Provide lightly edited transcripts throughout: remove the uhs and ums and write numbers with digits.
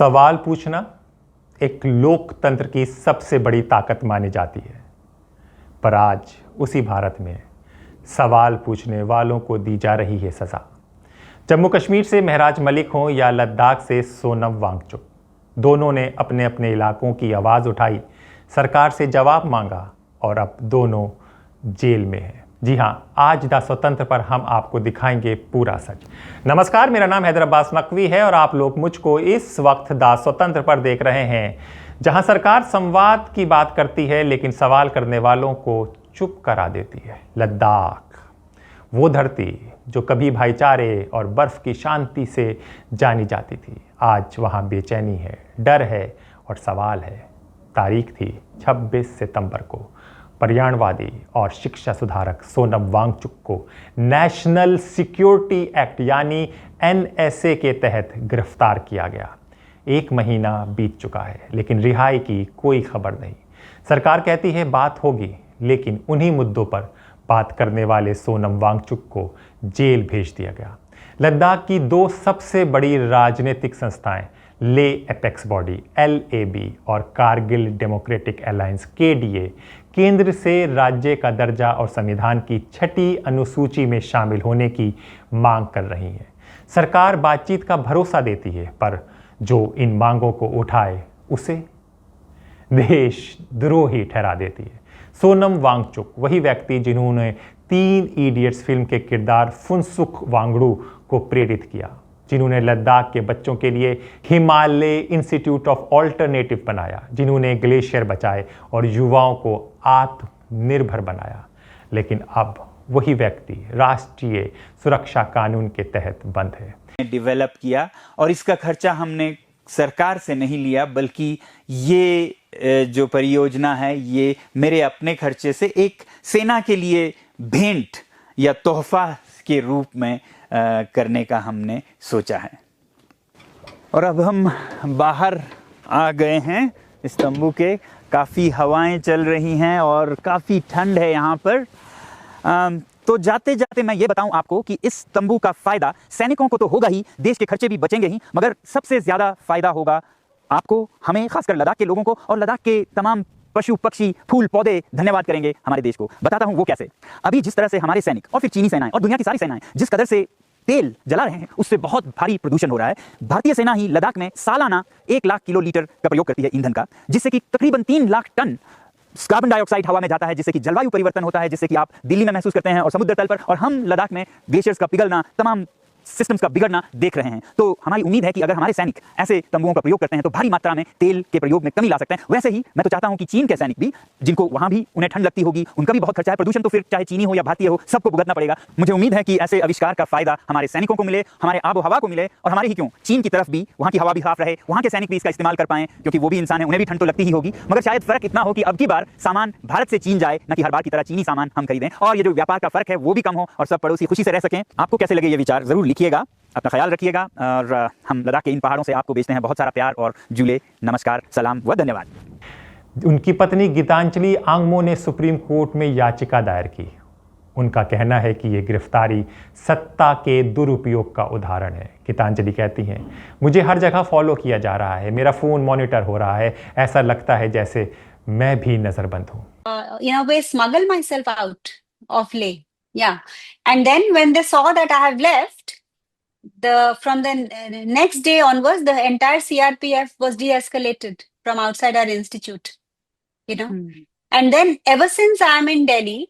सवाल पूछना एक लोकतंत्र की सबसे बड़ी ताकत मानी जाती है, पर आज उसी भारत में सवाल पूछने वालों को दी जा रही है सजा। जम्मू कश्मीर से महराज मलिक हों या लद्दाख से सोनम वांगचुक, दोनों ने अपने अपने इलाकों की आवाज़ उठाई, सरकार से जवाब मांगा और अब दोनों जेल में हैं। जी हाँ, आज द स्वतंत्र पर हम आपको दिखाएंगे पूरा सच। नमस्कार, मेरा नाम हैदर अब्बास नकवी है और आप लोग मुझको इस वक्त द स्वतंत्र पर देख रहे हैं, जहां सरकार संवाद की बात करती है लेकिन सवाल करने वालों को चुप करा देती है। लद्दाख, वो धरती जो कभी भाईचारे और बर्फ की शांति से जानी जाती थी, आज वहां बेचैनी है, डर है और सवाल है। तारीख थी 26 सितंबर को पर्यावरणवादी और शिक्षा सुधारक सोनम वांगचुक को नेशनल सिक्योरिटी एक्ट यानी NSA के तहत गिरफ्तार किया गया। 1 महीना बीत चुका है लेकिन रिहाई की कोई खबर नहीं। सरकार कहती है बात होगी, लेकिन उन्हीं मुद्दों पर बात करने वाले सोनम वांगचुक को जेल भेज दिया गया। लद्दाख की 2 सबसे बड़ी राजनीतिक संस्थाएं ले एपेक्स बॉडी LAB और कारगिल डेमोक्रेटिक अलायंस KDA केंद्र से राज्य का दर्जा और संविधान की 6ठी अनुसूची में शामिल होने की मांग कर रही है। सरकार बातचीत का भरोसा देती है, पर जो इन मांगों को उठाए उसे देशद्रोही ठहरा देती है। सोनम वांगचुक वही व्यक्ति जिन्होंने 3 इडियट्स फिल्म के किरदार फुनसुक वांगडू को प्रेरित किया, जिन्होंने लद्दाख के बच्चों के लिए हिमालय इंस्टीट्यूट ऑफ ऑल्टरनेटिव बनाया, जिन्होंने ग्लेशियर बचाए और युवाओं को आत्मनिर्भर बनाया। लेकिन अब वही व्यक्ति राष्ट्रीय सुरक्षा कानून के तहत बंद है। डेवलप किया और इसका खर्चा हमने सरकार से नहीं लिया, बल्कि ये जो परियोजना है ये मेरे अपने खर्चे से एक सेना के लिए भेंट या तोहफा के रूप में करने का हमने सोचा है। और अब हम बाहर आ गए हैं इस तंबू के। काफ़ी हवाएं चल रही हैं और काफ़ी ठंड है यहाँ पर। तो जाते जाते मैं ये बताऊं आपको कि इस तंबू का फ़ायदा सैनिकों को तो होगा ही, देश के खर्चे भी बचेंगे ही, मगर सबसे ज़्यादा फ़ायदा होगा आपको, हमें, खासकर लद्दाख के लोगों को। और लद्दाख के तमाम पशु पक्षी फूल पौधे धन्यवाद करेंगे हमारे देश को। बताता हूं वो कैसे। अभी जिस तरह से हमारे सैनिक और फिर चीनी सेनाएं और दुनिया की सारी सेनाएं जिस कदर से तेल जला रहे हैं, उससे बहुत भारी प्रदूषण हो रहा है। भारतीय सेना ही लद्दाख में सालाना 1 लाख किलो लीटर का प्रयोग करती है ईंधन का, जिससे कि तकरीबन 3 लाख टन कार्बन डाइऑक्साइड हवा में जाता है, जिससे कि जलवायु परिवर्तन होता है, जिससे कि आप दिल्ली में महसूस करते हैं और समुद्र तल पर, और हम लद्दाख में ग्लेशियर्स का पिघलना, तमाम सिस्टम्स का बिगड़ना देख रहे हैं। तो हमारी उम्मीद है कि अगर हमारे सैनिक ऐसे तंबुओं का प्रयोग करते हैं तो भारी मात्रा में तेल के प्रयोग में कमी ला सकते हैं। वैसे ही मैं तो चाहता हूं कि चीन के सैनिक भी, जिनको वहां भी उन्हें ठंड लगती होगी, उनका भी बहुत खर्चा है, प्रदूषण तो फिर चाहे चीनी हो या भारतीय हो, सबको भुगतना पड़ेगा। मुझे उम्मीद है कि ऐसे आविष्कार का फायदा हमारे सैनिकों को मिले, हमारे आबो हवा को मिले, और हमारे ही क्यों, चीन की तरफ भी, वहां की हवा भी साफ रहे, वहां के सैनिक भी इसका इस्तेमाल कर पाएं, क्योंकि वो भी इंसान है, उन्हें भी ठंड तो लगती ही होगी। मगर शायद फर्क इतना हो कि अब की बार सामान भारत से चीन जाए, न कि हर बार की तरह चीनी सामान हम खरीदें, और ये जो व्यापार का फर्क है वो भी कम हो और सब पड़ोसी खुशी से रह सकें। आपको कैसे लगे ये विचार जरूर लिखिएगा। अपना ख्याल रखिएगा और हम लद्दाख के इन पहाड़ों से आपको भेजते हैं बहुत सारा प्यार और जुले, नमस्कार, सलाम व धन्यवाद। उनकी पत्नी गीतांजलि आंगमो ने सुप्रीम कोर्ट में याचिका दायर की। उनका कहना है कि ये गिरफ्तारी सत्ता के दुरुपयोग का उदाहरण है। गीतांजलि कहती हैं, मुझे हर जगह फॉलो किया जा रहा है, मेरा फोन मॉनिटर हो रहा है, ऐसा लगता है जैसे मैं भी नजरबंद हूँ। In a way, smuggle myself out of Leh. Yeah. And then when they saw that I have left, from the next day onwards, the entire CRPF was de-escalated from outside our institute, you know. And then ever since I'm in Delhi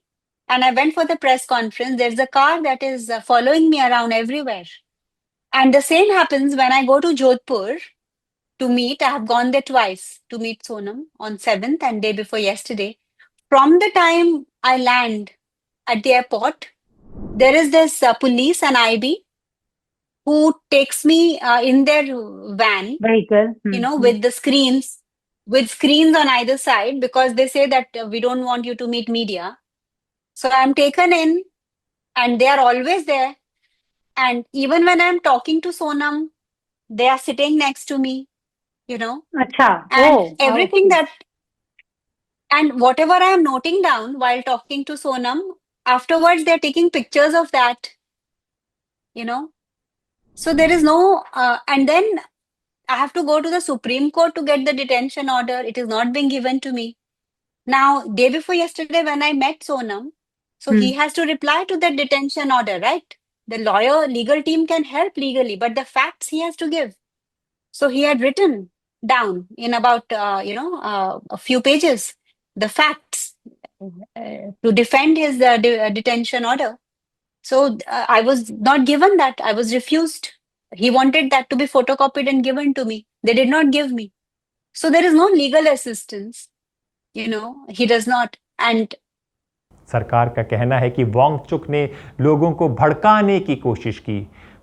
and I went for the press conference, there's a car that is following me around everywhere. And the same happens when I go to Jodhpur to meet. I have gone there twice to meet Sonam on 7th and day before yesterday. From the time I land at the airport, there is this police and IB who takes me in their van vehicle, you know, with the screens on either side, because they say that we don't want you to meet media. So I'm taken in and they are always there. And even when I'm talking to Sonam, they are sitting next to me, you know. Acha. And everything that, and whatever I am noting down while talking to Sonam, afterwards they're taking pictures of that, you know. So there is no, and then I have to go to the Supreme Court to get the detention order. It is not being given to me. Now, day before yesterday, when I met Sonam, so he has to reply to that detention order, right? The legal team can help legally, but the facts he has to give. So he had written down in about, a few pages, the facts to defend his detention order. So I was not given that. I was refused. He wanted that to be photocopied and given to me. They did not give me. So there is no legal assistance. He does not. And सरकार का कहना है कि वांगचुक ने लोगों को भड़काने की कोशिश की,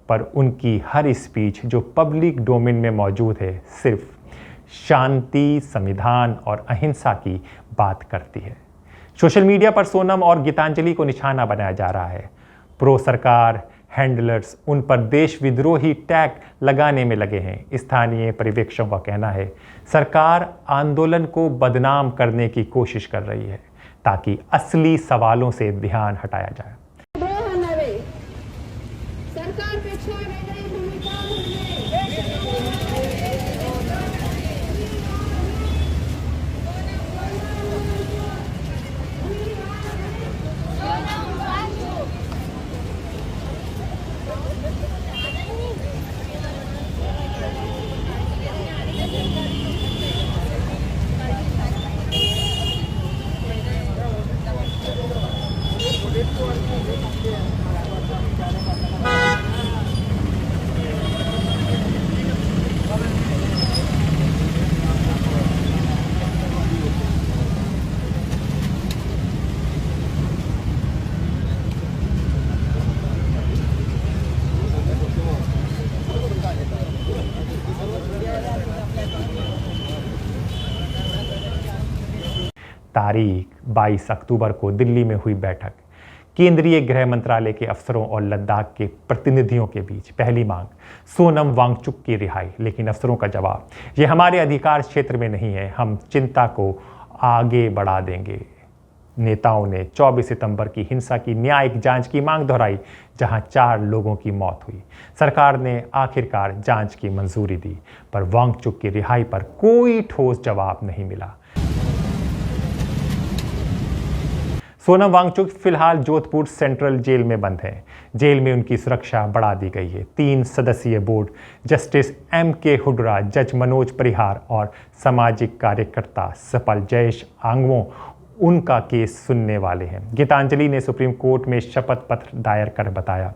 पर उनकी हर स्पीच जो पब्लिक डोमेन में मौजूद है सिर्फ शांति, संविधान और अहिंसा की बात करती है। सोशल मीडिया पर सोनम और गीतांजलि को निशाना बनाया जा रहा है। प्रो सरकार हैंडलर्स उन पर देश विद्रोही टैग लगाने में लगे हैं। स्थानीय पर्यवेक्षकों का कहना है सरकार आंदोलन को बदनाम करने की कोशिश कर रही है ताकि असली सवालों से ध्यान हटाया जाए। तारीख 22 अक्टूबर को दिल्ली में हुई बैठक। केंद्रीय गृह मंत्रालय के अफसरों और लद्दाख के प्रतिनिधियों के बीच पहली मांग सोनम वांगचुक की रिहाई, लेकिन अफसरों का जवाब ये हमारे अधिकार क्षेत्र में नहीं है, हम चिंता को आगे बढ़ा देंगे। नेताओं ने 24 सितंबर की हिंसा की न्यायिक जांच की मांग दोहराई, जहां 4 लोगों की मौत हुई। सरकार ने आखिरकार जांच की मंजूरी दी, पर वांगचुक की रिहाई पर कोई ठोस जवाब नहीं मिला। सोनम वांगचुक फिलहाल जोधपुर सेंट्रल जेल में बंद हैं। जेल में उनकी सुरक्षा बढ़ा दी गई है। 3 सदस्यीय बोर्ड जस्टिस M.K. हुड्डा, जज मनोज परिहार और सामाजिक कार्यकर्ता सपल जयेश आंगवो उनका केस सुनने वाले हैं। गीतांजलि ने सुप्रीम कोर्ट में शपथ पत्र दायर कर बताया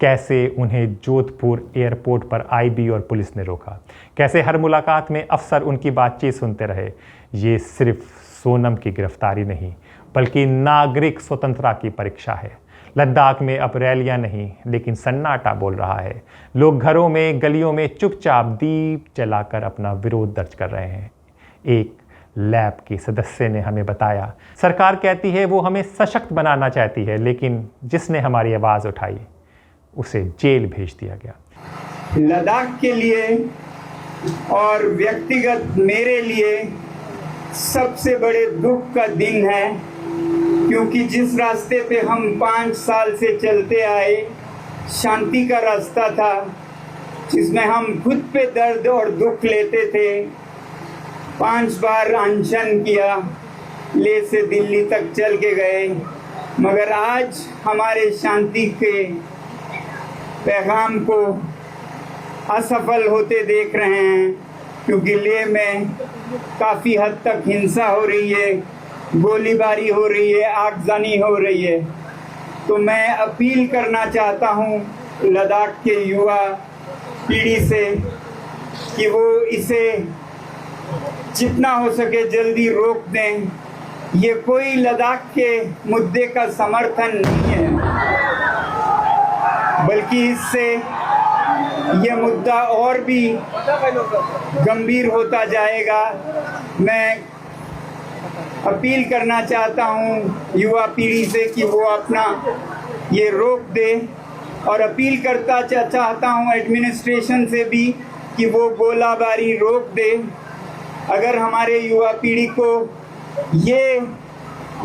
कैसे उन्हें जोधपुर एयरपोर्ट पर IB और पुलिस ने रोका, कैसे हर मुलाकात में अफसर उनकी बातचीत सुनते रहे। ये सिर्फ सोनम की गिरफ्तारी नहीं बल्कि नागरिक स्वतंत्रता की परीक्षा है। लद्दाख में अब रैलियां नहीं लेकिन सन्नाटा बोल रहा है। लोग घरों में, गलियों में चुपचाप दीप जलाकर अपना विरोध दर्ज कर रहे हैं। एक लैब के सदस्य ने हमें बताया सरकार कहती है वो हमें सशक्त बनाना चाहती है, लेकिन जिसने हमारी आवाज़ उठाई उसे जेल भेज दिया गया। लद्दाख के लिए और व्यक्तिगत मेरे लिए सबसे बड़े दुख का दिन है, क्योंकि जिस रास्ते पे हम 5 साल से चलते आए, शांति का रास्ता था जिसमें हम खुद पे दर्द और दुख लेते थे। 5 बार अनशन किया, ले से दिल्ली तक चल के गए, मगर आज हमारे शांति के पैगाम को असफल होते देख रहे हैं, क्योंकि लेह में काफ़ी हद तक हिंसा हो रही है, गोलीबारी हो रही है, आगजनी हो रही है। तो मैं अपील करना चाहता हूँ लद्दाख के युवा पीढ़ी से कि वो इसे जितना हो सके जल्दी रोक दें। ये कोई लद्दाख के मुद्दे का समर्थन नहीं है, बल्कि इससे ये मुद्दा और भी गंभीर होता जाएगा। मैं अपील करना चाहता हूँ युवा पीढ़ी से कि वो अपना ये रोक दे, और अपील करता चाहता हूँ एडमिनिस्ट्रेशन से भी कि वो गोलाबारी रोक दे। अगर हमारे युवा पीढ़ी को ये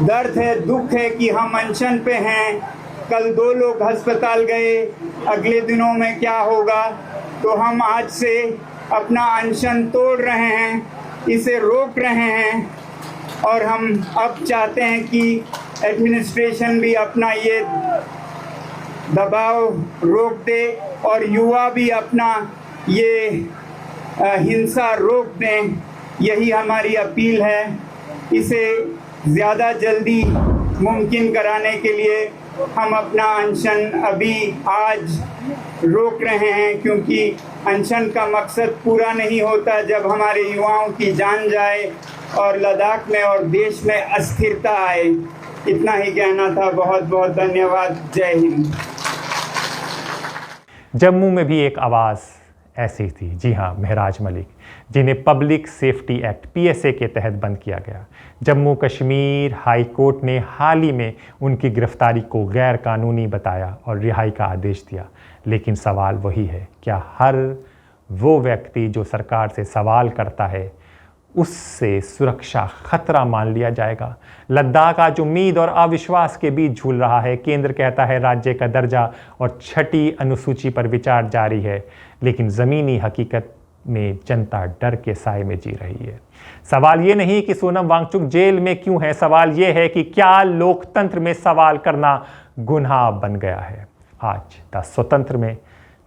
दर्द है, दुख है कि हम अनशन पे हैं, कल 2 लोग अस्पताल गए, अगले दिनों में क्या होगा, तो हम आज से अपना अनशन तोड़ रहे हैं, इसे रोक रहे हैं और हम अब चाहते हैं कि एडमिनिस्ट्रेशन भी अपना ये दबाव रोक दे और युवा भी अपना ये हिंसा रोक दें। यही हमारी अपील है। इसे ज़्यादा जल्दी मुमकिन कराने के लिए हम अपना अनशन अभी आज रोक रहे हैं, क्योंकि अनशन का मकसद पूरा नहीं होता जब हमारे युवाओं की जान जाए और लद्दाख में और देश में अस्थिरता आए। इतना ही कहना था। बहुत बहुत धन्यवाद। जय हिंद। जम्मू में भी एक आवाज़ ऐसी थी, जी हाँ, महराज मलिक, जिन्हें पब्लिक सेफ्टी एक्ट PSA के तहत बंद किया गया। जम्मू कश्मीर हाई कोर्ट ने हाल ही में उनकी गिरफ्तारी को गैर कानूनी बताया और रिहाई का आदेश दिया। लेकिन सवाल वही है, क्या हर वो व्यक्ति जो सरकार से सवाल करता है उससे सुरक्षा खतरा मान लिया जाएगा? लद्दाख आज उम्मीद और अविश्वास के बीच झूल रहा है। केंद्र कहता है राज्य का दर्जा और 6ठी अनुसूची पर विचार जारी है, लेकिन ज़मीनी हकीकत में जनता डर के साए में जी रही है। सवाल ये नहीं कि सोनम वांगचुक जेल में क्यों है, सवाल ये है कि क्या लोकतंत्र में सवाल करना गुनाह बन गया है। आज द स्वतंत्र में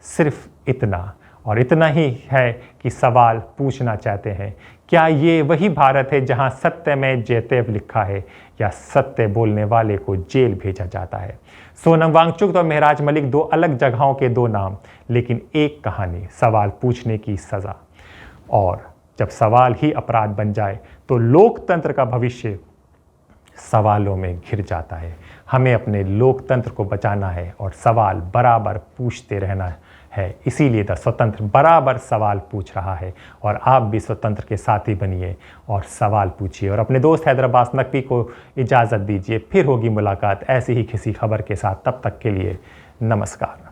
सिर्फ इतना और इतना ही है कि सवाल पूछना चाहते हैं, क्या ये वही भारत है जहां सत्यमेव जयते लिखा है, या सत्य बोलने वाले को जेल भेजा जाता है? सोनम वांगचुक और महराज मलिक दो अलग जगहों के दो नाम, लेकिन एक कहानी, सवाल पूछने की सज़ा। और जब सवाल ही अपराध बन जाए तो लोकतंत्र का भविष्य सवालों में घिर जाता है। हमें अपने लोकतंत्र को बचाना है और सवाल बराबर पूछते रहना है। इसीलिए द स्वतंत्र बराबर सवाल पूछ रहा है और आप भी स्वतंत्र के साथी बनिए और सवाल पूछिए। और अपने दोस्त हैदराबाद नकवी को इजाज़त दीजिए। फिर होगी मुलाकात ऐसी ही किसी खबर के साथ। तब तक के लिए नमस्कार।